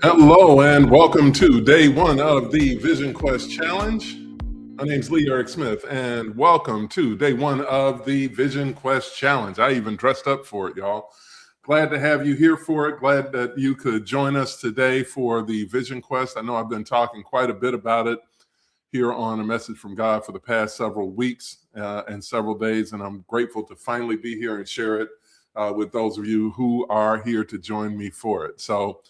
Hello and welcome to day one of the VisionQuest Challenge. My name's Lee Eric Smith and welcome to day one of the VisionQuest Challenge. I even dressed up for it, y'all. Glad to have you here for it. Glad that you could join us today for the VisionQuest. I know I've been talking quite a bit about it here on A Message from God for the past several weeks and several days, and I'm grateful to finally be here and share it with those of you who are here to join me for it. So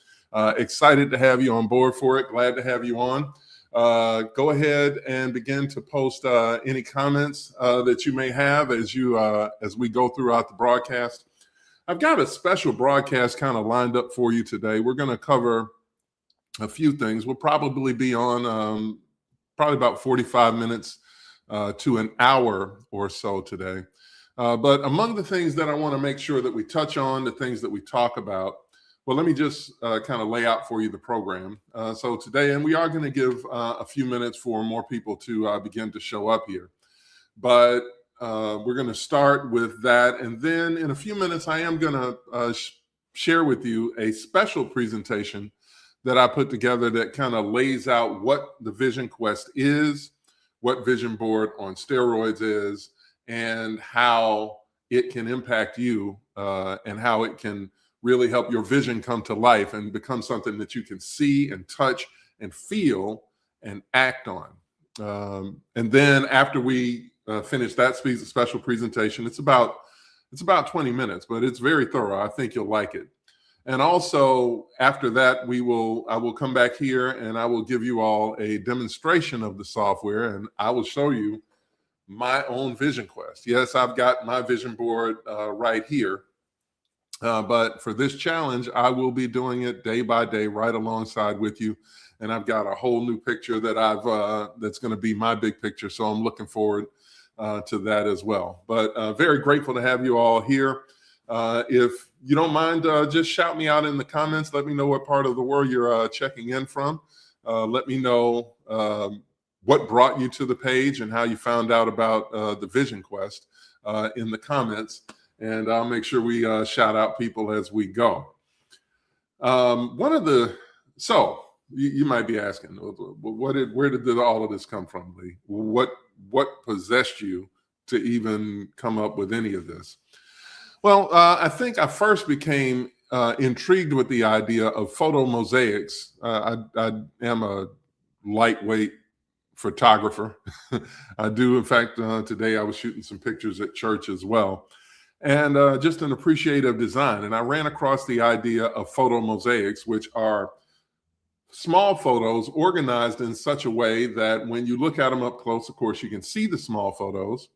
excited to have you on board for it. Glad to have you on. Go ahead and begin to post any comments that you may have as we go throughout the broadcast. I've got a special broadcast kind of lined up for you today. We're going to cover a few things. We'll probably be on probably about 45 minutes to an hour or so today. But among the things that I want to make sure that we touch on, the things that we talk about, well, let me just kind of lay out for you the program. So today, and we are going to give a few minutes for more people to begin to show up here. But we're going to start with that. And then in a few minutes, I am going to share with you a special presentation that I put together that kind of lays out what the VisionQuest is, what Vision Board on steroids is, and how it can impact you and how it can really help your vision come to life and become something that you can see and touch and feel and act on. And then after we finish that special presentation, it's about 20 minutes, but it's very thorough. I think you'll like it. And also after that, I will come back here and I will give you all a demonstration of the software, and I will show you my own VisionQuest. Yes, I've got my vision board right here. But for this challenge, I will be doing it day by day, right alongside with you. And I've got a whole new picture that that's going to be my big picture. So I'm looking forward to that as well. But very grateful to have you all here. If you don't mind, just shout me out in the comments. Let me know what part of the world you're checking in from. Let me know what brought you to the page and how you found out about the VisionQuest in the comments. And I'll make sure we shout out people as we go. So you might be asking, where did all of this come from, Lee? What possessed you to even come up with any of this? Well, I think I first became intrigued with the idea of photomosaics. I am a lightweight photographer. I do, in fact, today I was shooting some pictures at church as well. And just an appreciative design. And I ran across the idea of photomosaics, which are small photos organized in such a way that when you look at them up close, of course, you can see the small photos.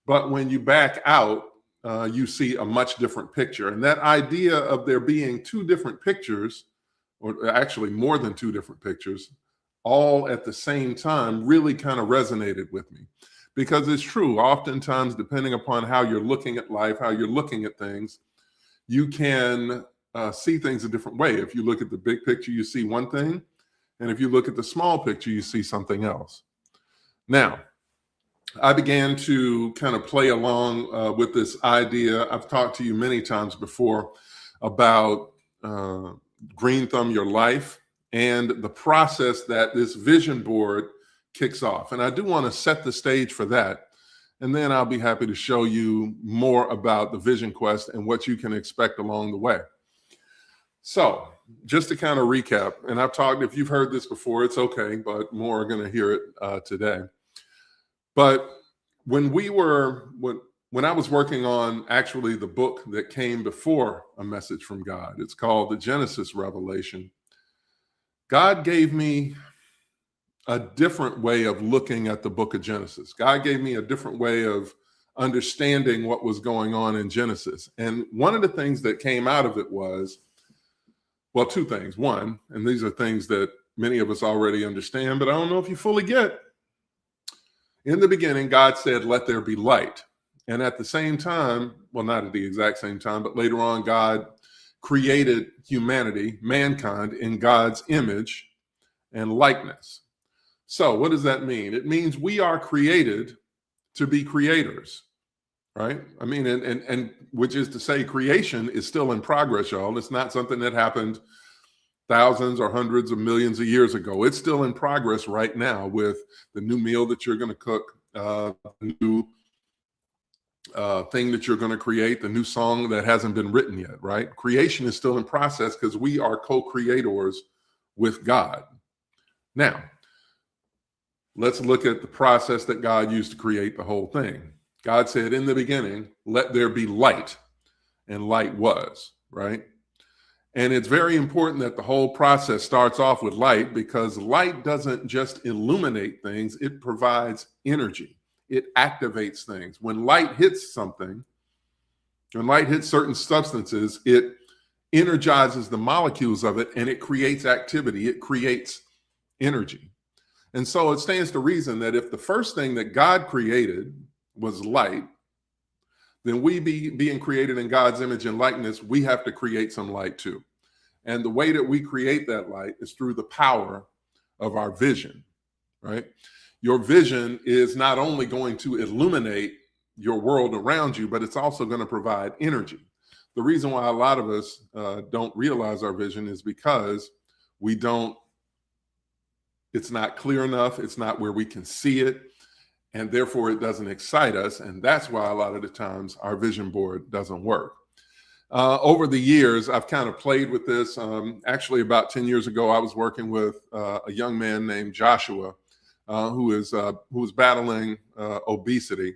But when you back out, you see a much different picture. And that idea of there being two different pictures, or actually more than two different pictures, all at the same time really kind of resonated with me. Because it's true, oftentimes, depending upon how you're looking at life, how you're looking at things, you can see things a different way. If you look at the big picture, you see one thing. And if you look at the small picture, you see something else. Now, I began to kind of play along with this idea. I've talked to you many times before about Green Thumb Your Life and the process that this vision board kicks off. And I do want to set the stage for that. And then I'll be happy to show you more about the VisionQuest and what you can expect along the way. So just to kind of recap, and I've talked, if you've heard this before, it's okay, but more are going to hear it today. But when I was working on actually the book that came before A Message from God, it's called the Genesis Revelation. God gave me a different way of looking at the book of Genesis. God gave me a different way of understanding what was going on in Genesis. And one of the things that came out of it was, well, two things. One, and these are things that many of us already understand, but I don't know if you fully get. In the beginning, God said, "Let there be light." And at the same time, well, not at the exact same time, but later on, God created humanity, mankind, in God's image and likeness. So what does that mean? It means we are created to be creators, right? I mean, and which is to say creation is still in progress, y'all. It's not something that happened thousands or hundreds of millions of years ago. It's still in progress right now with the new meal that you're going to cook, the new thing that you're going to create, the new song that hasn't been written yet, right? Creation is still in process because we are co-creators with God. Now, let's look at the process that God used to create the whole thing. God said, in the beginning, let there be light, and light was, right? And it's very important that the whole process starts off with light, because light doesn't just illuminate things, it provides energy. It activates things. When light hits something, when light hits certain substances, it energizes the molecules of it and it creates activity. It creates energy. And so it stands to reason that if the first thing that God created was light, then we being created in God's image and likeness, we have to create some light too. And the way that we create that light is through the power of our vision, right? Your vision is not only going to illuminate your world around you, but it's also going to provide energy. The reason why a lot of us don't realize our vision is because it's not clear enough. It's not where we can see it. And therefore it doesn't excite us. And that's why a lot of the times our vision board doesn't work. Over the years, I've kind of played with this. Actually, about 10 years ago, I was working with a young man named Joshua, who was battling obesity.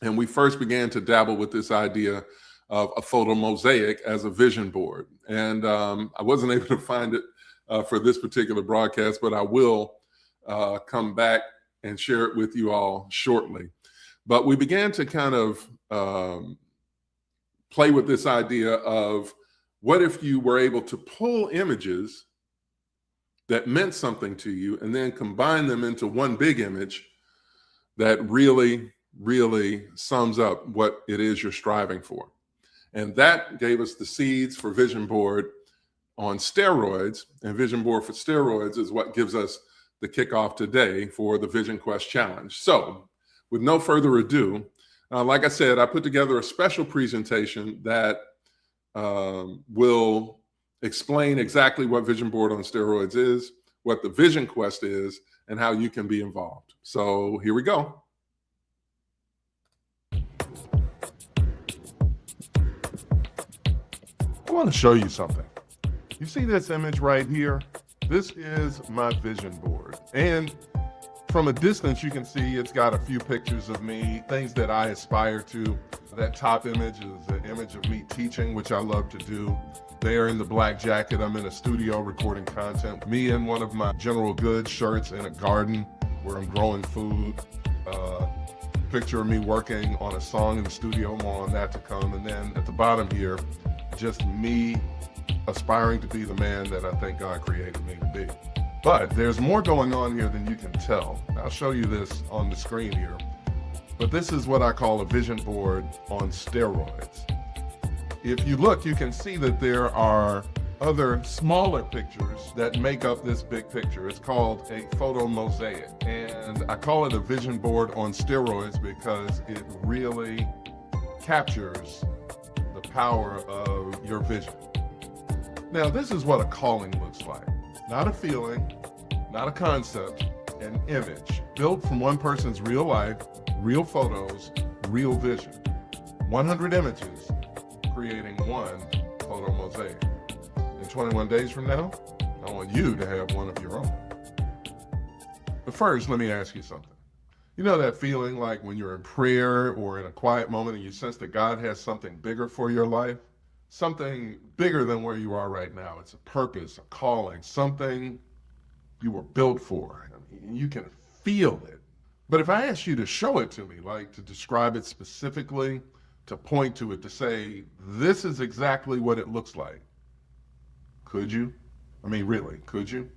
And we first began to dabble with this idea of a photomosaic as a vision board. And I wasn't able to find it for this particular broadcast, but I will come back and share it with you all shortly. But we began to kind of play with this idea of, what if you were able to pull images that meant something to you and then combine them into one big image that really, really sums up what it is you're striving for. And that gave us the seeds for Vision Board on steroids. And Vision Board for steroids is what gives us the kickoff today for the VisionQuest Challenge. So with no further ado, like I said, I put together a special presentation that will explain exactly what Vision Board on steroids is, what the VisionQuest is, and how you can be involved. So here we go. I want to show you something. You see this image right here? This is my vision board. And from a distance, you can see it's got a few pictures of me, things that I aspire to. That top image is an image of me teaching, which I love to do. There in the black jacket, I'm in a studio recording content. Me in one of my general goods shirts in a garden where I'm growing food. Picture of me working on a song in the studio, more on that to come. And then at the bottom here, just me aspiring to be the man that I think God created me to be. But there's more going on here than you can tell. I'll show you this on the screen here. But this is what I call a vision board on steroids. If you look, you can see that there are other smaller pictures that make up this big picture. It's called a photomosaic. And I call it a vision board on steroids because it really captures the power of your vision. Now, this is what a calling looks like. Not a feeling, not a concept, an image built from one person's real life, real photos, real vision. 100 images creating one photo mosaic. And 21 days from now, I want you to have one of your own. But first, let me ask you something. You know that feeling like when you're in prayer or in a quiet moment and you sense that God has something bigger for your life? Something bigger than where you are right now. It's a purpose, a calling, something you were built for. I mean, you can feel it. But if I asked you to show it to me, like to describe it specifically, to point to it, to say, this is exactly what it looks like, could you? I mean, really, could you?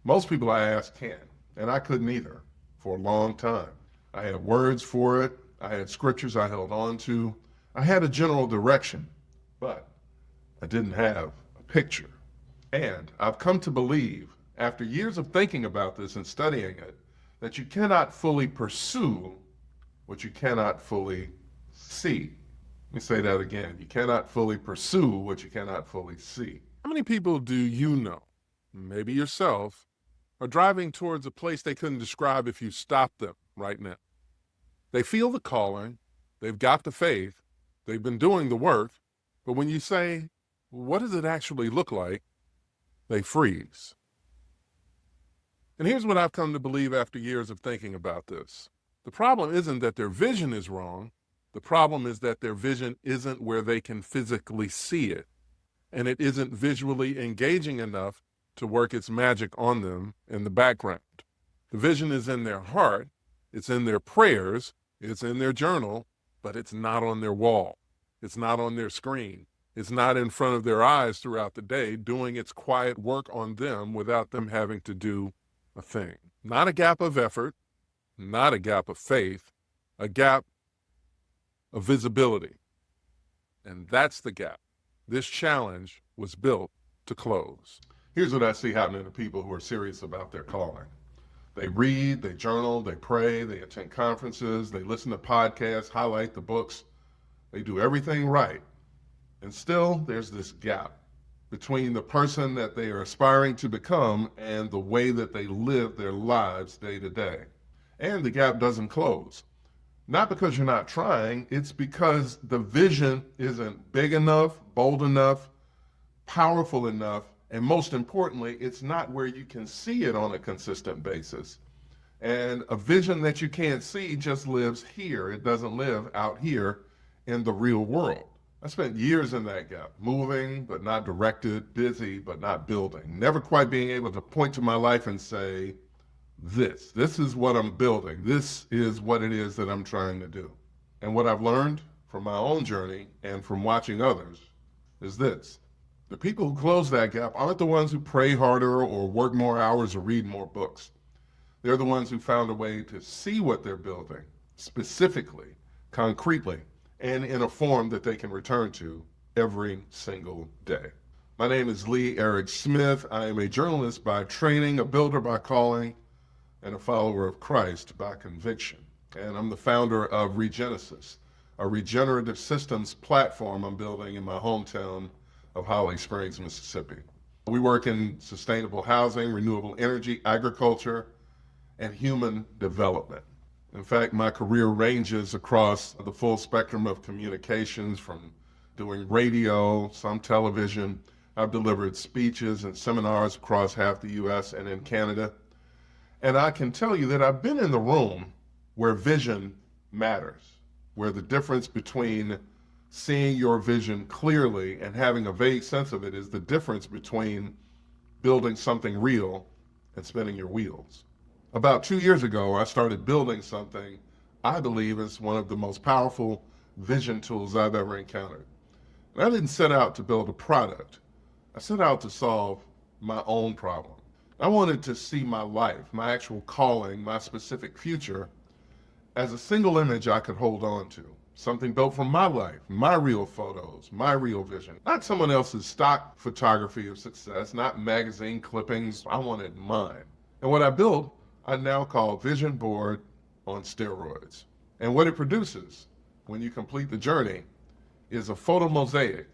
Most people I ask can, and I couldn't either for a long time. I had words for it. I had scriptures I held on to. I had a general direction, but I didn't have a picture. And I've come to believe, after years of thinking about this and studying it, that you cannot fully pursue what you cannot fully see. Let me say that again. You cannot fully pursue what you cannot fully see. How many people do you know, maybe yourself, are driving towards a place they couldn't describe if you stopped them right now? They feel the calling, they've got the faith, they've been doing the work, but when you say, what does it actually look like? They freeze. And here's what I've come to believe after years of thinking about this. The problem isn't that their vision is wrong. The problem is that their vision isn't where they can physically see it, and it isn't visually engaging enough to work its magic on them in the background. The vision is in their heart, it's in their prayers, it's in their journal, but it's not on their wall. It's not on their screen. It's not in front of their eyes throughout the day, doing its quiet work on them without them having to do a thing. Not a gap of effort, not a gap of faith, a gap of visibility. And that's the gap this challenge was built to close. Here's what I see happening to people who are serious about their calling. They read, they journal, they pray, they attend conferences, they listen to podcasts, highlight the books. They do everything right. And still, there's this gap between the person that they are aspiring to become and the way that they live their lives day to day. And the gap doesn't close. Not because you're not trying, it's because the vision isn't big enough, bold enough, powerful enough, and most importantly, it's not where you can see it on a consistent basis. And a vision that you can't see just lives here. It doesn't live out here in the real world. I spent years in that gap, moving but not directed, busy but not building, never quite being able to point to my life and say, this is what I'm building. This is what it is that I'm trying to do. And what I've learned from my own journey and from watching others is this. The people who close that gap aren't the ones who pray harder or work more hours or read more books. They're the ones who found a way to see what they're building, specifically, concretely, and in a form that they can return to every single day. My name is Lee Eric Smith. I am a journalist by training, a builder by calling, and a follower of Christ by conviction. And I'm the founder of Regenesis, a regenerative systems platform I'm building in my hometown of Holly Springs, Mississippi. We work in sustainable housing, renewable energy, agriculture, and human development. In fact, my career ranges across the full spectrum of communications, from doing radio, some television. I've delivered speeches and seminars across half the US and in Canada. And I can tell you that I've been in the room where vision matters, where the difference between seeing your vision clearly and having a vague sense of it is the difference between building something real and spinning your wheels. About 2 years ago, I started building something I believe is one of the most powerful vision tools I've ever encountered. And I didn't set out to build a product. I set out to solve my own problem. I wanted to see my life, my actual calling, my specific future as a single image I could hold on to. Something built from my life, my real photos, my real vision. Not someone else's stock photography of success, not magazine clippings. I wanted mine. And what I built, I now call Vision Board on steroids. And what it produces when you complete the journey is a photomosaic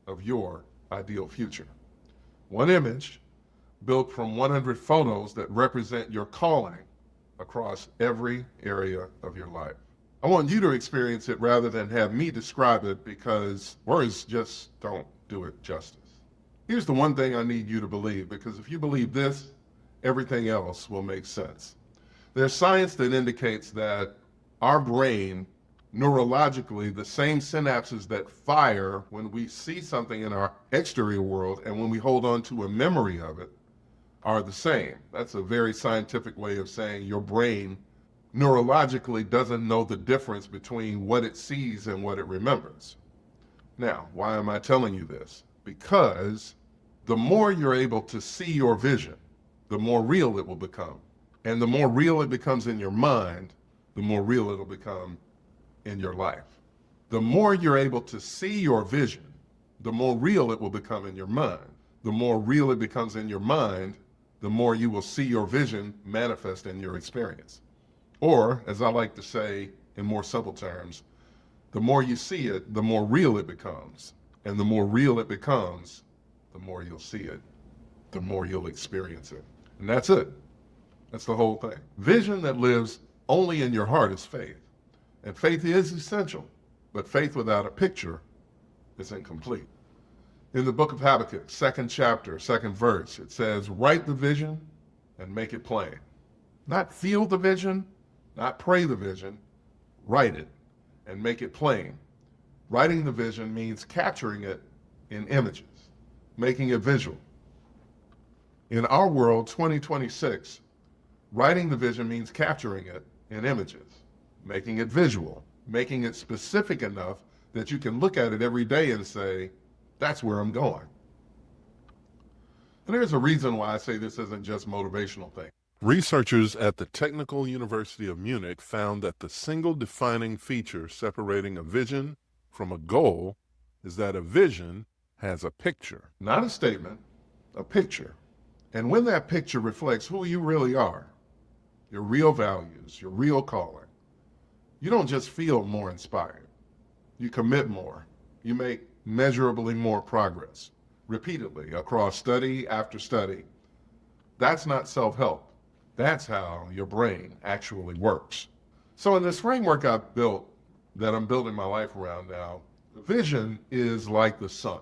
of your ideal future. One image built from 100 photos that represent your calling across every area of your life. I want you to experience it rather than have me describe it, because words just don't do it justice. Here's the one thing I need you to believe, because if you believe this, everything else will make sense. There's science that indicates that our brain, neurologically, the same synapses that fire when we see something in our exterior world and when we hold on to a memory of it, are the same. That's a very scientific way of saying your brain neurologically doesn't know the difference between what it sees and what it remembers. Now, why am I telling you this? Because the more you're able to see your vision, the more real it will become. And the more real it becomes in your mind, the more real it'll become in your life. The more you're able to see your vision, the more real it will become in your mind. The more real it becomes in your mind, the more you will see your vision manifest in your experience. Or, as I like to say in more simple terms, the more you see it, the more real it becomes. And the more real it becomes, the more you'll see it, the more you'll experience it. And that's it. That's the whole thing. Vision that lives only in your heart is faith. And faith is essential, but faith without a picture is incomplete. In the book of Habakkuk, 2nd chapter, 2nd verse, it says, write the vision and make it plain. Not feel the vision, not pray the vision, write it and make it plain. Writing the vision means capturing it in images, making it visual. In our world, 2026, writing the vision means capturing it in images, making it visual, making it specific enough that you can look at it every day and say, that's where I'm going. And there's a reason why I say this isn't just motivational thing. Researchers at the Technical University of Munich found that the single defining feature separating a vision from a goal is that a vision has a picture. Not a statement, a picture. And when that picture reflects who you really are, your real values, your real calling, you don't just feel more inspired. You commit more. You make measurably more progress, repeatedly, across study after study. That's not self-help. That's how your brain actually works. So in this framework I've built, that I'm building my life around now, vision is like the sun.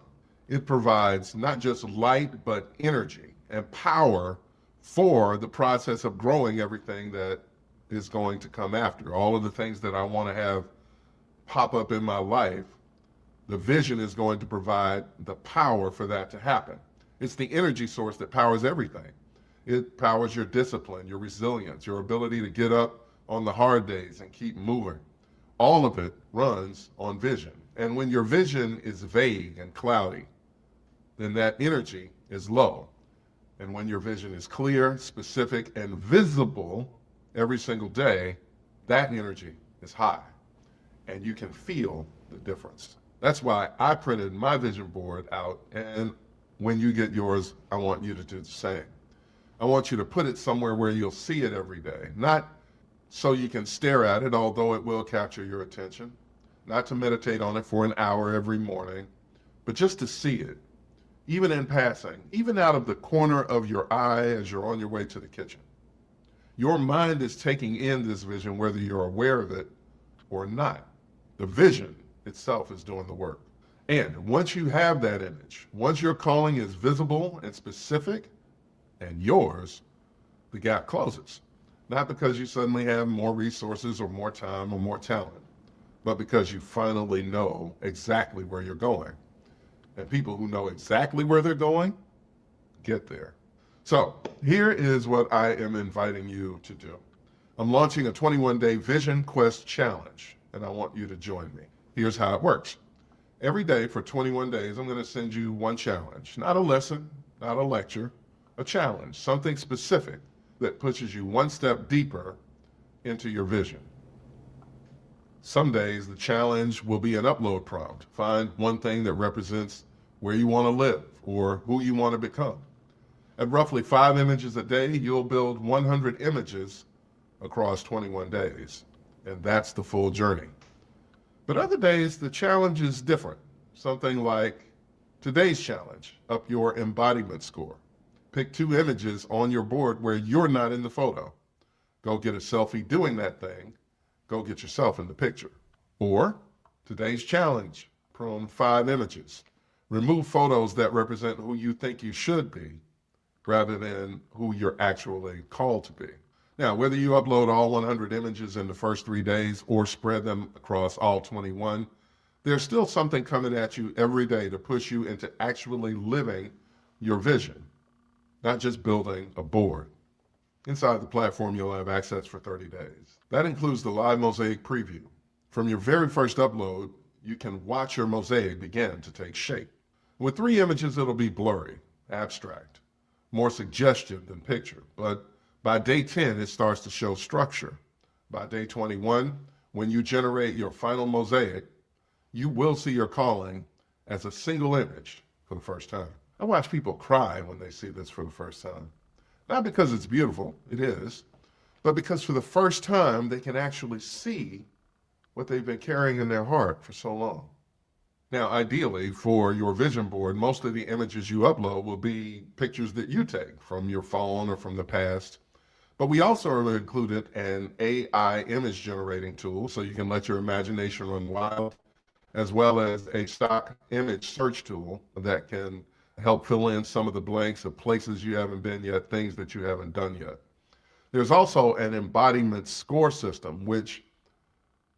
It provides not just light, but energy and power for the process of growing everything that is going to come after. All of the things that I want to have pop up in my life, the vision is going to provide the power for that to happen. It's the energy source that powers everything. It powers your discipline, your resilience, your ability to get up on the hard days and keep moving. All of it runs on vision. And when your vision is vague and cloudy, then that energy is low. And when your vision is clear, specific, and visible every single day, that energy is high. And you can feel the difference. That's why I printed my vision board out, and when you get yours, I want you to do the same. I want you to put it somewhere where you'll see it every day, not so you can stare at it, although it will capture your attention, not to meditate on it for an hour every morning, but just to see it, even in passing, even out of the corner of your eye as you're on your way to the kitchen. Your mind is taking in this vision whether you're aware of it or not. The vision itself is doing the work. And once you have that image, once your calling is visible and specific and yours, the gap closes. Not because you suddenly have more resources or more time or more talent, but because you finally know exactly where you're going. And people who know exactly where they're going, get there. So here is what I am inviting you to do. I'm launching a 21-day VisionQuest challenge, and I want you to join me. Here's how it works. Every day for 21 days, I'm going to send you one challenge, not a lesson, not a lecture, a challenge, something specific that pushes you one step deeper into your vision. Some days the challenge will be an upload prompt. Find one thing that represents where you want to live or who you want to become. At roughly 5 images a day, you'll build 100 images across 21 days. And that's the full journey. But other days, the challenge is different. Something like today's challenge, up your embodiment score. Pick 2 images on your board where you're not in the photo. Go get a selfie doing that thing. Go get yourself in the picture. Or today's challenge, prone 5 images. Remove photos that represent who you think you should be rather than who you're actually called to be. Now, whether you upload all 100 images in the first 3 days or spread them across all 21, there's still something coming at you every day to push you into actually living your vision, not just building a board. Inside the platform, you'll have access for 30 days. That includes the live mosaic preview. From your very first upload, you can watch your mosaic begin to take shape. With 3 images, it'll be blurry, abstract, more suggestion than picture, but by day 10, it starts to show structure. By day 21, when you generate your final mosaic, you will see your calling as a single image for the first time. I watch people cry when they see this for the first time. Not because it's beautiful, it is, but because for the first time, they can actually see what they've been carrying in their heart for so long. Now, ideally, for your vision board, most of the images you upload will be pictures that you take from your phone or from the past. But we also have included an AI image generating tool so you can let your imagination run wild, as well as a stock image search tool that can help fill in some of the blanks of places you haven't been yet, things that you haven't done yet. There's also an embodiment score system, which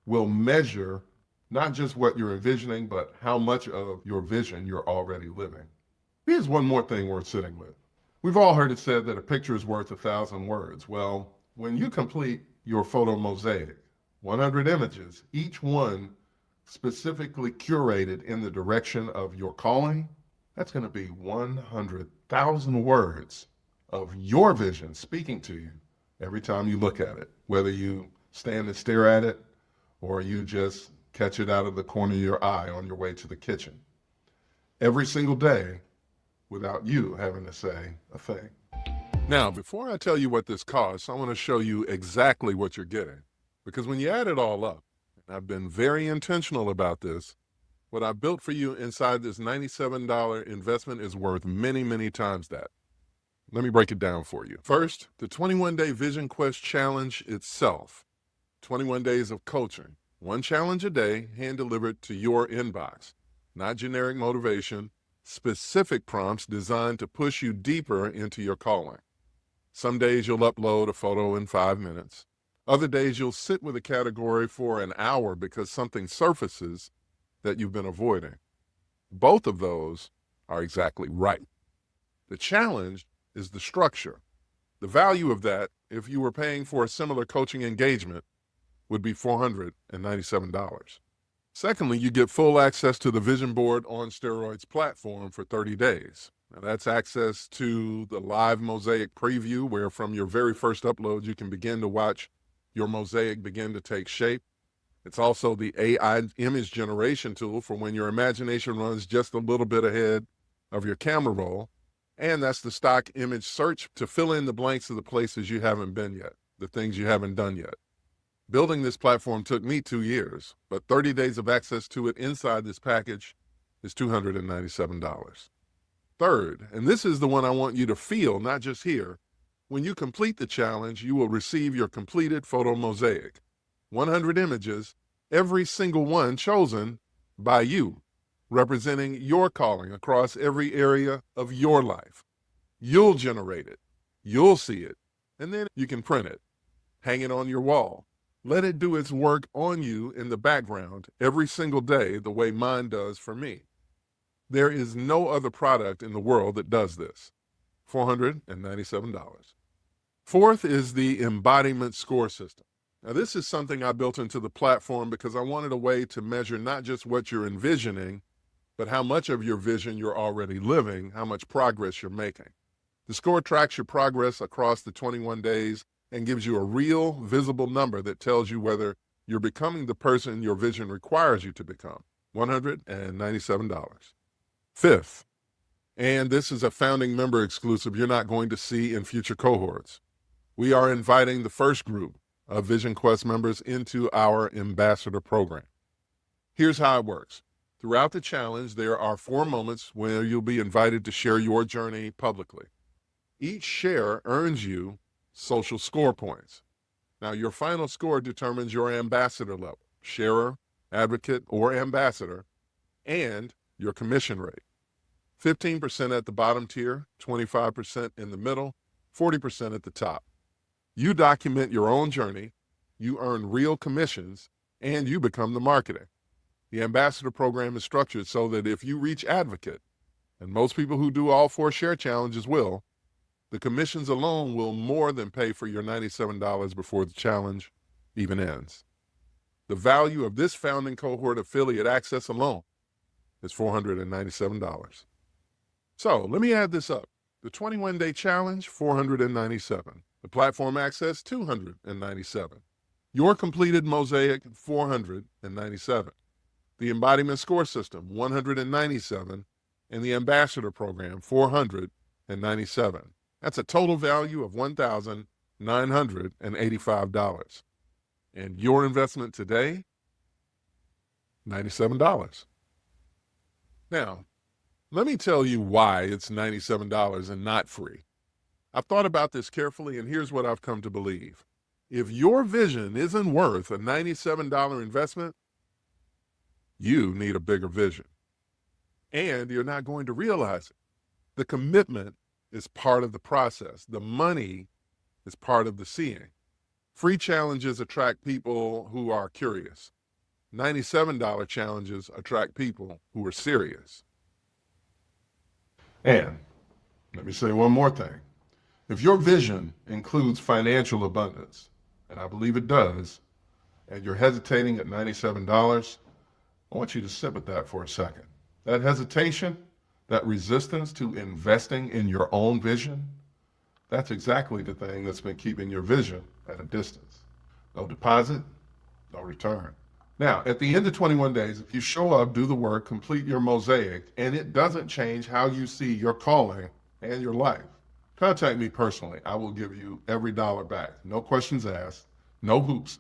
will measure not just what you're envisioning, but how much of your vision you're already living. Here's one more thing worth sitting with. We've all heard it said that a picture is worth 1,000 words. Well, when you complete your photo mosaic, 100 images, each one specifically curated in the direction of your calling, that's going to be 100,000 words of your vision speaking to you every time you look at it, whether you stand and stare at it or you just catch it out of the corner of your eye on your way to the kitchen. Every single day without you having to say a thing. Now, before I tell you what this costs, I want to show you exactly what you're getting. Because when you add it all up, and I've been very intentional about this, what I built for you inside this $97 investment is worth many, many times that. Let me break it down for you. First, the 21-day VisionQuest challenge itself. 21 days of coaching. One challenge a day, hand-delivered to your inbox. Not generic motivation, specific prompts designed to push you deeper into your calling. Some days you'll upload a photo in 5 minutes. Other days you'll sit with a category for an hour because something surfaces that you've been avoiding. Both of those are exactly right. The challenge is the structure. The value of that, if you were paying for a similar coaching engagement, would be $497. Secondly, you get full access to the Vision Board on Steroids platform for 30 days. Now, that's access to the live mosaic preview, where from your very first upload, you can begin to watch your mosaic begin to take shape. It's also the AI image generation tool for when your imagination runs just a little bit ahead of your camera roll. And that's the stock image search to fill in the blanks of the places you haven't been yet, the things you haven't done yet. Building this platform took me 2 years, but 30 days of access to it inside this package is $297. Third, and this is the one I want you to feel, not just hear, when you complete the challenge, you will receive your completed photo mosaic. 100 images, every single one chosen by you, representing your calling across every area of your life. You'll generate it, you'll see it, and then you can print it, hang it on your wall. Let it do its work on you in the background every single day the way mine does for me. There is no other product in the world that does this. $497. Fourth is the embodiment score system. Now, this is something I built into the platform because I wanted a way to measure not just what you're envisioning, but how much of your vision you're already living, how much progress you're making. The score tracks your progress across the 21 days and gives you a real, visible number that tells you whether you're becoming the person your vision requires you to become. $197. Fifth, and this is a founding member exclusive you're not going to see in future cohorts. We are inviting the first group of VisionQuest members into our ambassador program. Here's how it works. Throughout the challenge, there are 4 moments where you'll be invited to share your journey publicly. Each share earns you social score points. Now, your final score determines your ambassador level, sharer, advocate, or ambassador, and your commission rate. 15% at the bottom tier, 25% in the middle, 40% at the top. You document your own journey, you earn real commissions, and you become the marketing. The ambassador program is structured so that if you reach advocate, and most people who do all 4 share challenges will, the commissions alone will more than pay for your $97 before the challenge even ends. The value of this founding cohort affiliate access alone is $497. So let me add this up. The 21-day challenge, $497. The platform access, $297. Your completed mosaic, $497. The embodiment score system, $197. And the ambassador program, $497. That's a total value of $1,985. And your investment today, $97. Now, let me tell you why it's $97 and not free. I've thought about this carefully, and here's what I've come to believe. If your vision isn't worth a $97 investment, you need a bigger vision. And you're not going to realize it. The commitment is part of the process. The money is part of the seeing. Free challenges attract people who are curious. $97 challenges attract people who are serious. And let me say one more thing. If your vision includes financial abundance, and I believe it does, and you're hesitating at $97, I want you to sit with that for a second. That hesitation, that resistance to investing in your own vision, that's exactly the thing that's been keeping your vision at a distance. No deposit, no return. Now, at the end of 21 days, if you show up, do the work, complete your mosaic, and it doesn't change how you see your calling and your life, contact me personally. I will give you every dollar back. No questions asked, no hoops,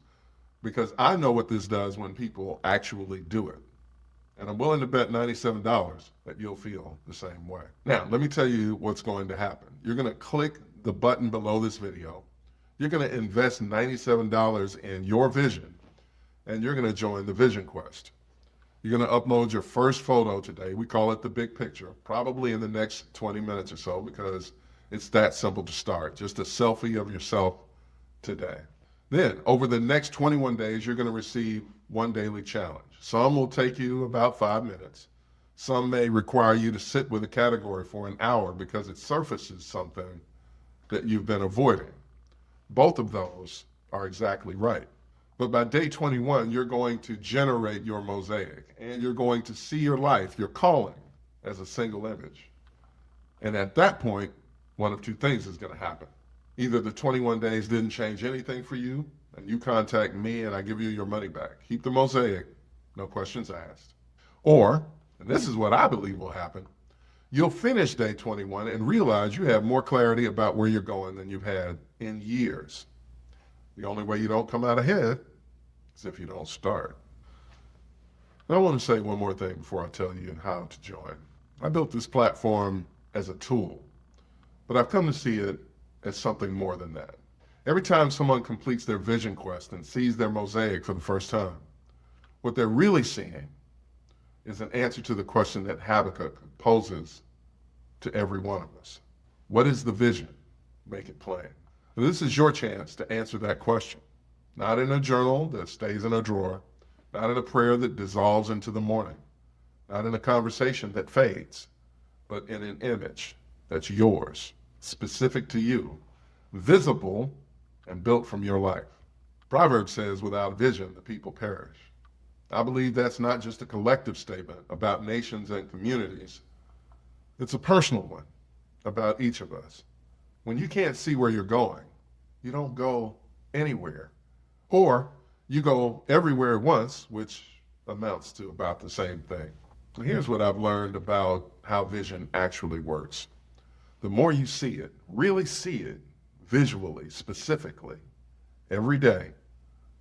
because I know what this does when people actually do it. And I'm willing to bet $97 that you'll feel the same way. Now, let me tell you what's going to happen. You're going to click the button below this video. You're going to invest $97 in your vision, and you're going to join the VisionQuest. You're going to upload your first photo today. We call it the big picture, probably in the next 20 minutes or so, because it's that simple to start. Just a selfie of yourself today. Then, over the next 21 days, you're going to receive one daily challenge. Some will take you about 5 minutes. Some may require you to sit with a category for an hour because it surfaces something that you've been avoiding. Both of those are exactly right. But by day 21, you're going to generate your mosaic, and you're going to see your life, your calling, as a single image. And at that point, one of two things is going to happen. Either the 21 days didn't change anything for you, and you contact me and I give you your money back. Keep the mosaic, no questions asked. Or, and this is what I believe will happen, you'll finish day 21 and realize you have more clarity about where you're going than you've had in years. The only way you don't come out ahead is if you don't start. Now, I want to say one more thing before I tell you how to join. I built this platform as a tool, but I've come to see it as something more than that. Every time someone completes their vision quest and sees their mosaic for the first time, what they're really seeing is an answer to the question that Habakkuk poses to every one of us. What is the vision? Make it plain. And this is your chance to answer that question. Not in a journal that stays in a drawer, not in a prayer that dissolves into the morning, not in a conversation that fades, but in an image that's yours, specific to you, visible and built from your life. Proverbs says, without vision, the people perish. I believe that's not just a collective statement about nations and communities. It's a personal one about each of us. When you can't see where you're going, you don't go anywhere. Or you go everywhere at once, which amounts to about the same thing. Here's what I've learned about how vision actually works. The more you see it, really see it, visually, specifically, every day,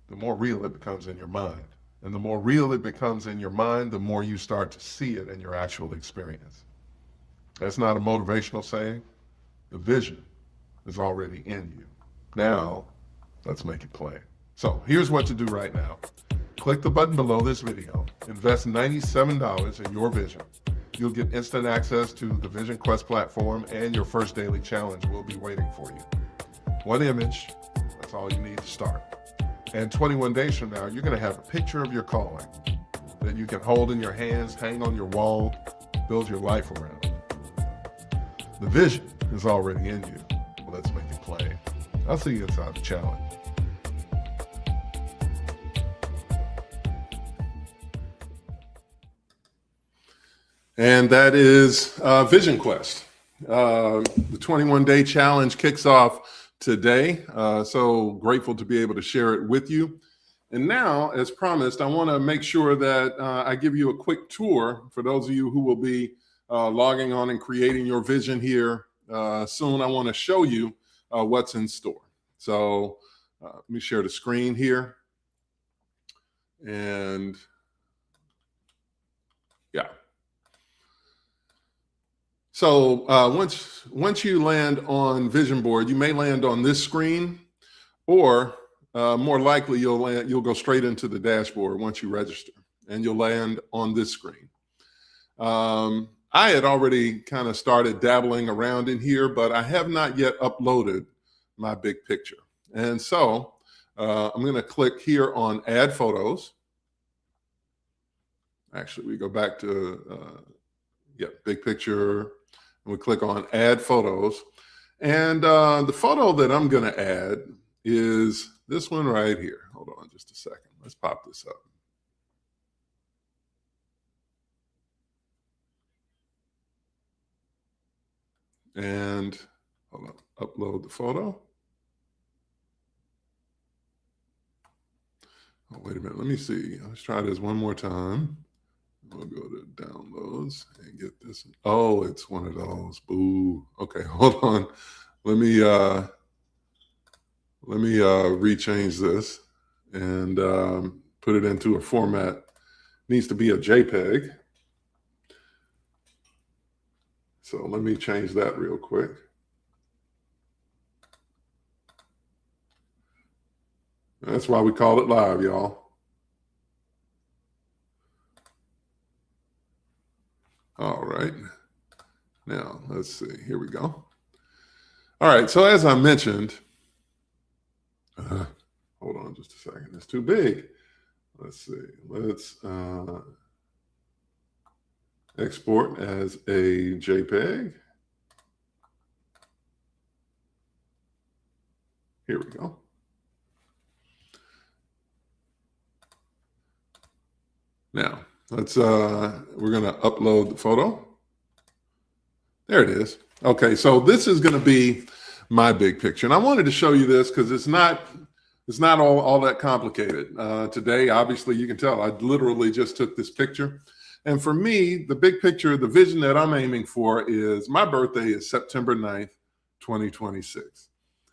the more real it becomes in your mind. And the more real it becomes in your mind, the more you start to see it in your actual experience. That's not a motivational saying. The vision is already in you. Now, let's make it plain. So here's what to do right now. Click the button below this video. Invest $97 in your vision. You'll get instant access to the VisionQuest platform, and your first daily challenge will be waiting for you. One image, that's all you need to start. And 21 days from now, you're going to have a picture of your calling that you can hold in your hands, hang on your wall, build your life around. The vision is already in you. Let's make it plain. I'll see you inside the challenge. And that is VisionQuest. The 21-day challenge kicks off today. So grateful to be able to share it with you. And now, as promised, I want to make sure that I give you a quick tour for those of you who will be logging on and creating your vision here soon. I want to show you what's in store. So let me share the screen here. And yeah. So once you land on Vision Board, you may land on this screen, or more likely you'll go straight into the dashboard once you register, and you'll land on this screen. I had already kind of started dabbling around in here, but I have not yet uploaded my big picture. And so I'm going to click here on Add Photos. Actually, we go back to Big Picture, and we click on Add Photos. And the photo that I'm going to add is this one right here. Hold on just a second. Let's pop this up. And hold on, upload the photo. Oh, wait a minute. Let me see. Let's try this one more time. We'll go to downloads and get this. Oh, it's one of those. Boo. Okay, hold on. Let me rechange this and put it into a format. It needs to be a JPEG. So let me change that real quick. That's why we call it live, y'all. All right. Now, let's see. Here we go. All right. So as I mentioned, hold on just a second. It's too big. Let's see. Let's export as a JPEG. Here we go. Now, let's we're going to upload the photo. There it is. Okay, so this is going to be my big picture. And I wanted to show you this because it's not all that complicated. Today, obviously, you can tell I literally just took this picture. And for me, the big picture, the vision that I'm aiming for is my birthday is September 9th, 2026.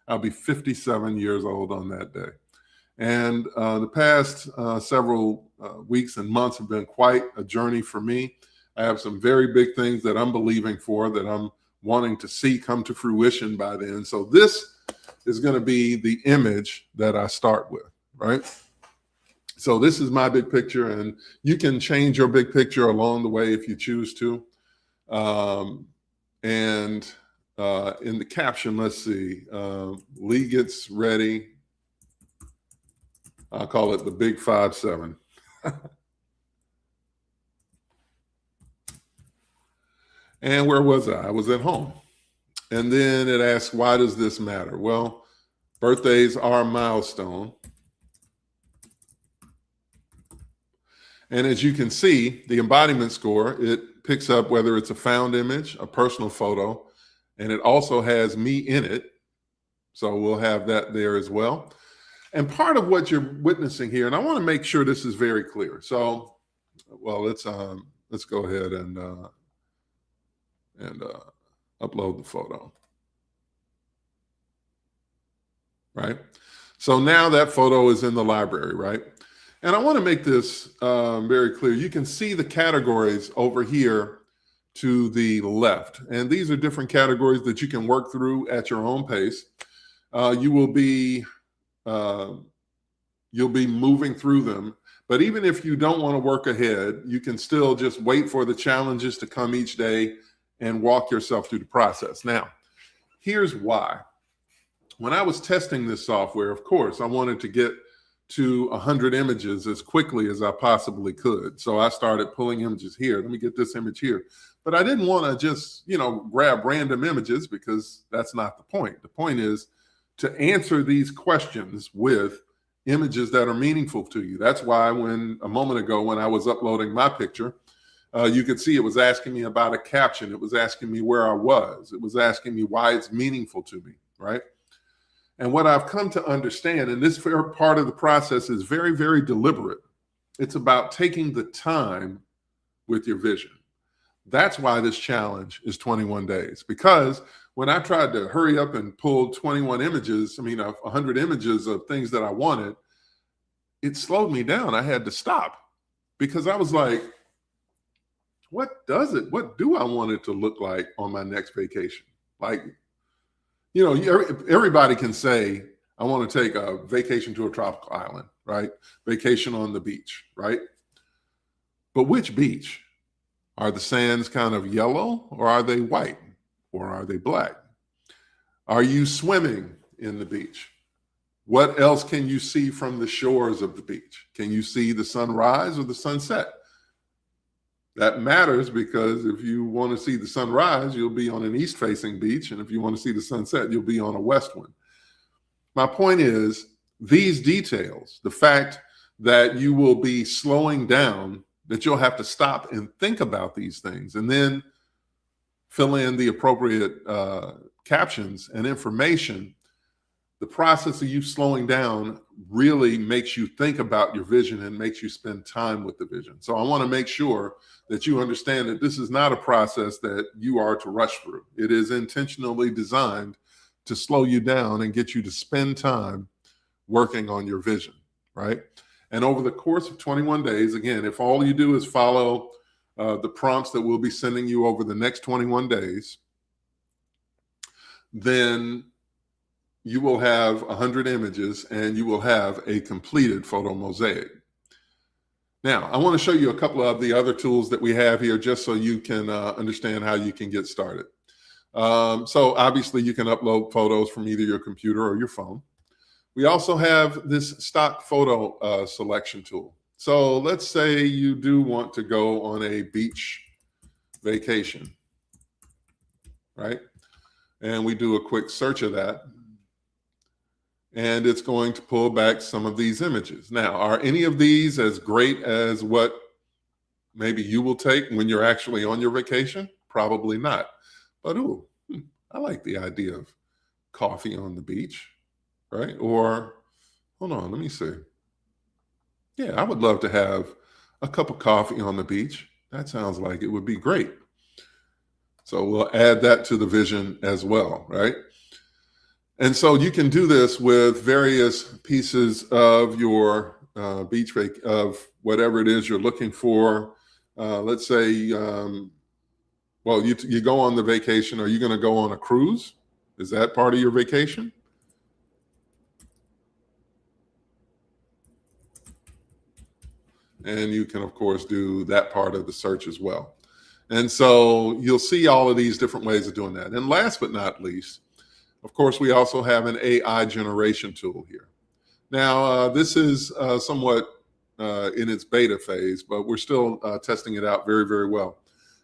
I'll be 57 years old on that day. And the past several weeks and months have been quite a journey for me. I have some very big things that I'm believing for, that I'm wanting to see come to fruition by then. So this is going to be the image that I start with, right? So this is my big picture, and you can change your big picture along the way if you choose to. In the caption, let's see, Lee gets ready. I'll call it the Big 5-7. And where was I? I was at home. And then it asks, why does this matter? Well, birthdays are a milestone. And as you can see, the embodiment score, it picks up whether it's a found image, a personal photo, and it also has me in it. So we'll have that there as well. And part of what you're witnessing here, and I want to make sure this is very clear. So, well, let's go ahead and upload the photo. Right? So now that photo is in the library, right? And I want to make this very clear. You can see the categories over here to the left. And these are different categories that you can work through at your own pace. You'll be moving through them. But even if you don't want to work ahead, you can still just wait for the challenges to come each day and walk yourself through the process. Now, here's why. When I was testing this software, of course, I wanted to get to 100 images as quickly as I possibly could. So I started pulling images here. Let me get this image here. But I didn't want to just, grab random images, because that's not the point. The point is to answer these questions with images that are meaningful to you. That's why a moment ago when I was uploading my picture, you could see it was asking me about a caption. It was asking me where I was. It was asking me why it's meaningful to me, right? And what I've come to understand, and this part of the process is very, very deliberate. It's about taking the time with your vision. That's why this challenge is 21 days. Because when I tried to hurry up and pull 100 images of things that I wanted, it slowed me down. I had to stop, because I was like, what do I want it to look like on my next vacation? Like, everybody can say, I want to take a vacation to a tropical island, right? Vacation on the beach, right? But which beach? Are the sands kind of yellow, or are they white, or are they black? Are you swimming in the beach? What else can you see from the shores of the beach? Can you see the sunrise or the sunset? That matters, because if you want to see the sunrise, you'll be on an east-facing beach. And if you want to see the sunset, you'll be on a west one. My point is, these details, the fact that you will be slowing down, that you'll have to stop and think about these things and then fill in the appropriate captions and information. The process of you slowing down really makes you think about your vision and makes you spend time with the vision. So I want to make sure that you understand that this is not a process that you are to rush through. It is intentionally designed to slow you down and get you to spend time working on your vision, right? And over the course of 21 days, again, if all you do is follow the prompts that we'll be sending you over the next 21 days, then you will have 100 images and you will have a completed photo mosaic. Now, I want to show you a couple of the other tools that we have here, just so you can understand how you can get started. So obviously you can upload photos from either your computer or your phone. We also have this stock photo selection tool. So let's say you do want to go on a beach vacation, right? And we do a quick search of that, and it's going to pull back some of these images. Now, are any of these as great as what maybe you will take when you're actually on your vacation? Probably not. But I like the idea of coffee on the beach, right? Or, hold on, let me see. Yeah, I would love to have a cup of coffee on the beach. That sounds like it would be great. So we'll add that to the vision as well, right? And so you can do this with various pieces of your beach of whatever it is you're looking for. Let's say, well, you go on the vacation. Are you going to go on a cruise? Is that part of your vacation? And you can, of course, do that part of the search as well. And so you'll see all of these different ways of doing that. And last but not least, of course, we also have an AI generation tool here. Now, this is somewhat in its beta phase, but we're still testing it out very, very well.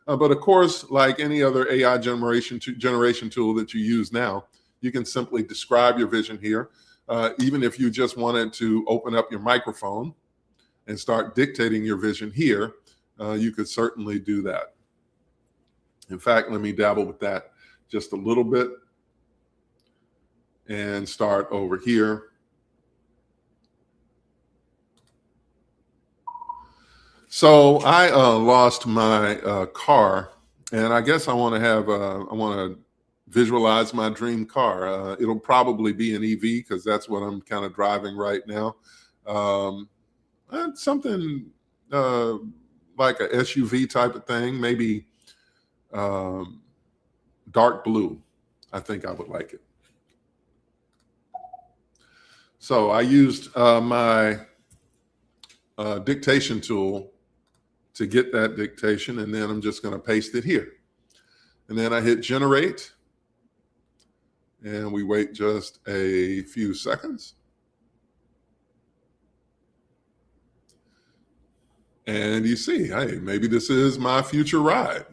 But of course, like any other AI generation tool that you use now, you can simply describe your vision here. Even if you just wanted to open up your microphone and start dictating your vision here, you could certainly do that. In fact, let me dabble with that just a little bit and start over here. So I lost my car, and I guess I want to visualize my dream car. It'll probably be an EV, because that's what I'm kind of driving right now. Something like a SUV type of thing, maybe dark blue. I think I would like it. So I used my dictation tool to get that dictation, and then I'm just going to paste it here. And then I hit generate, and we wait just a few seconds. And you see, hey, maybe this is my future ride.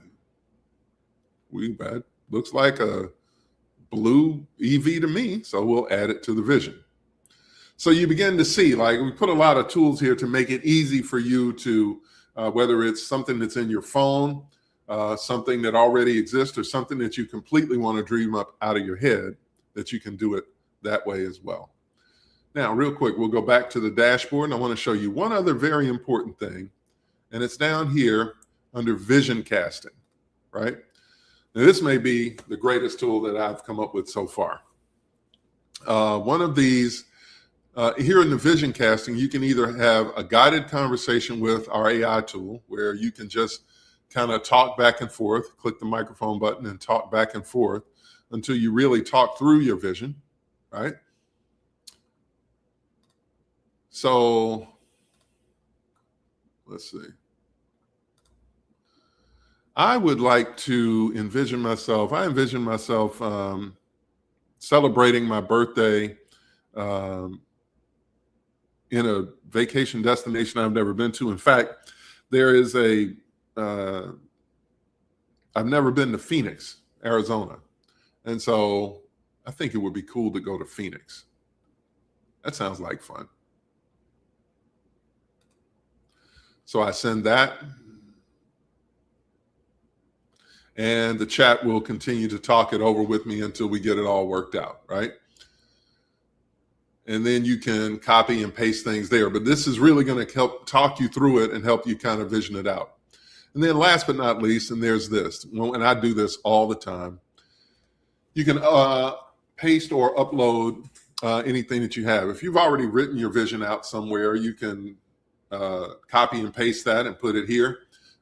That looks like a blue EV to me, so we'll add it to the vision. So you begin to see, like, we put a lot of tools here to make it easy for you to, whether it's something that's in your phone, something that already exists, or something that you completely want to dream up out of your head, that you can do it that way as well. Now, real quick, we'll go back to the dashboard, and I want to show you one other very important thing, and it's down here under vision casting, right? Now, this may be the greatest tool that I've come up with so far. One of these, here in the vision casting, you can either have a guided conversation with our AI tool, where you can just kind of talk back and forth, click the microphone button and talk back and forth until you really talk through your vision, right? So let's see. I would like to envision myself, celebrating my birthday in a vacation destination I've never been to. In fact, there is I've never been to Phoenix, Arizona. And so I think it would be cool to go to Phoenix. That sounds like fun. So I send that. And the chat will continue to talk it over with me until we get it all worked out, right? And then you can copy and paste things there. But this is really going to help talk you through it and help you kind of vision it out. And then last but not least, and there's this, and I do this all the time, you can paste or upload anything that you have. If you've already written your vision out somewhere, you can copy and paste that and put it here.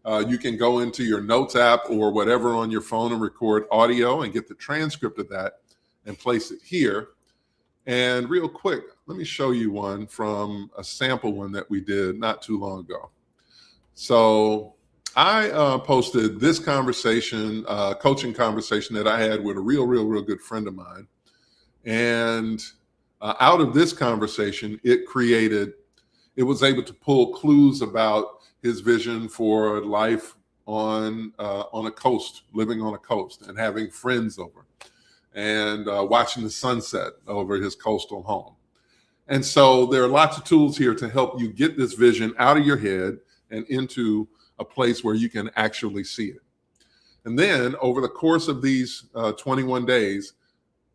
You can go into your notes app or whatever on your phone and record audio and get the transcript of that and place it here. And real quick, let me show you one from a sample one that we did not too long ago. So I posted this conversation, coaching conversation that I had with a real good friend of mine. And out of this conversation, it was able to pull clues about his vision for life on a coast, living on a coast and having friends over and watching the sunset over his coastal home. And so there are lots of tools here to help you get this vision out of your head and into a place where you can actually see it. And then over the course of these 21 days,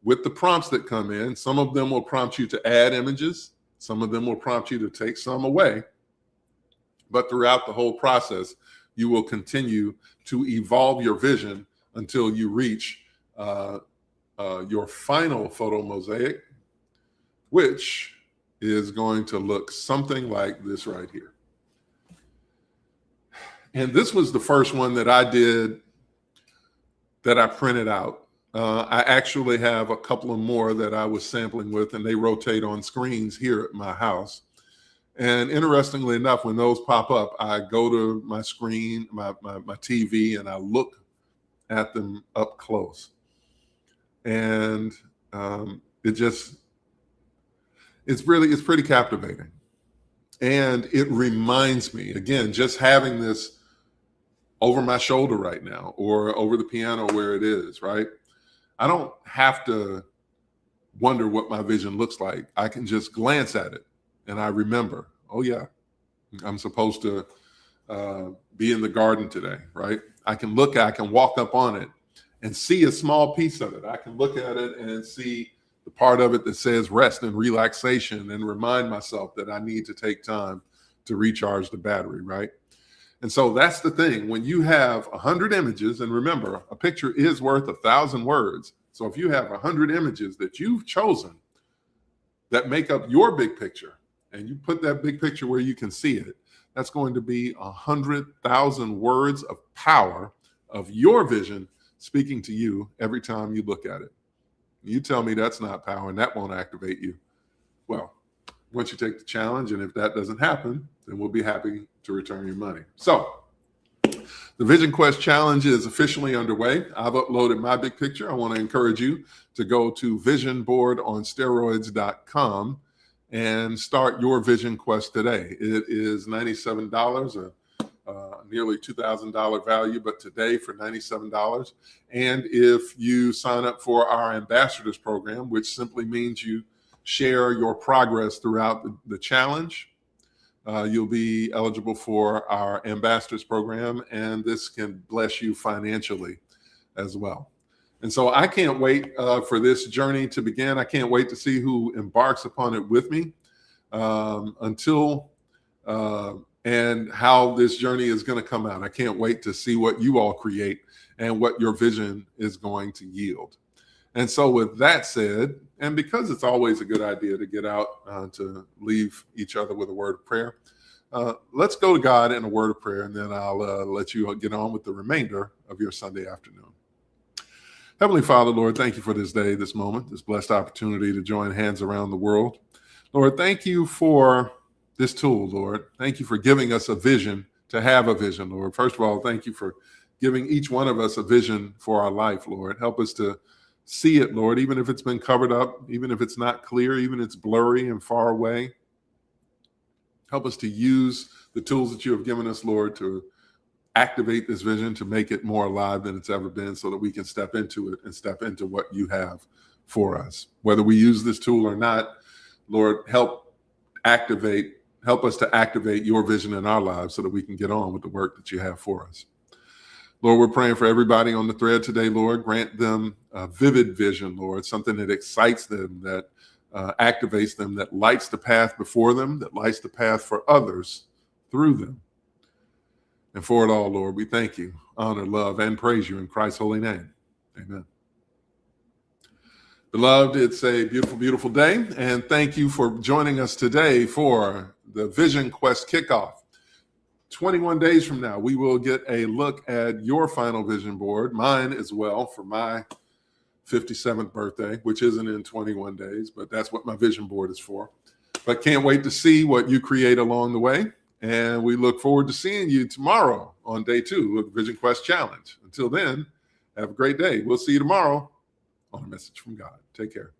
with the prompts that come in, some of them will prompt you to add images. Some of them will prompt you to take some away. But throughout the whole process, you will continue to evolve your vision until you reach your final photo mosaic, which is going to look something like this right here. And this was the first one that I did that I printed out. I actually have a couple of more that I was sampling with, and they rotate on screens here at my house. And interestingly enough, when those pop up, I go to my screen, my TV, and I look at them up close. And it's pretty captivating. And it reminds me, again, just having this over my shoulder right now or over the piano where it is, right? I don't have to wonder what my vision looks like. I can just glance at it and I remember, oh yeah, I'm supposed to be in the garden today, right? I can walk up on it and see a small piece of it. I can look at it and see the part of it that says rest and relaxation and remind myself that I need to take time to recharge the battery, right? And so that's the thing. When you have 100 images, and remember, a picture is worth 1,000 words. So if you have 100 images that you've chosen that make up your big picture, and you put that big picture where you can see it, that's going to be 100,000 words of power of your vision speaking to you every time you look at it. You tell me that's not power and that won't activate you. Well, once you take the challenge, and if that doesn't happen, then we'll be happy to return your money. So the VisionQuest challenge is officially underway. I've uploaded my big picture. I want to encourage you to go to visionboardonsteroids.com and start your VisionQuest today. It is $97, nearly $2,000 value, but today for $97. And if you sign up for our ambassadors program, which simply means you share your progress throughout the challenge, you'll be eligible for our ambassadors program, and this can bless you financially as well. And so I can't wait for this journey to begin. I can't wait to see who embarks upon it with me and how this journey is going to come out. I can't wait to see what you all create and what your vision is going to yield. And so with that said, and because it's always a good idea to get out to leave each other with a word of prayer, Let's go to God in a word of prayer, and then I'll let you get on with the remainder of your Sunday afternoon. Heavenly Father, Lord, thank you for this day, this moment, this blessed opportunity to join hands around the world. Lord, thank you for this tool, Lord. Thank you for giving us a vision to have a vision, Lord. First of all, thank you for giving each one of us a vision for our life, Lord. Help us to see it, Lord, even if it's been covered up, even if it's not clear, even if it's blurry and far away. Help us to use the tools that you have given us, Lord, to activate this vision, to make it more alive than it's ever been, so that we can step into it and step into what you have for us. Whether we use this tool or not, Lord, help us to activate your vision in our lives so that we can get on with the work that you have for us. Lord, we're praying for everybody on the thread today, Lord. Grant them a vivid vision, Lord, something that excites them, that activates them, that lights the path before them, that lights the path for others through them. And for it all, Lord, we thank you, honor, love, and praise you in Christ's holy name. Amen. Beloved, it's a beautiful, beautiful day, and thank you for joining us today for the VisionQuest kickoff. 21 days from now, we will get a look at your final vision board, mine as well, for my 57th birthday, which isn't in 21 days, but that's what my vision board is for. But can't wait to see what you create along the way. And we look forward to seeing you tomorrow on day 2 of the VisionQuest Challenge. Until then, have a great day. We'll see you tomorrow on A Message from God. Take care.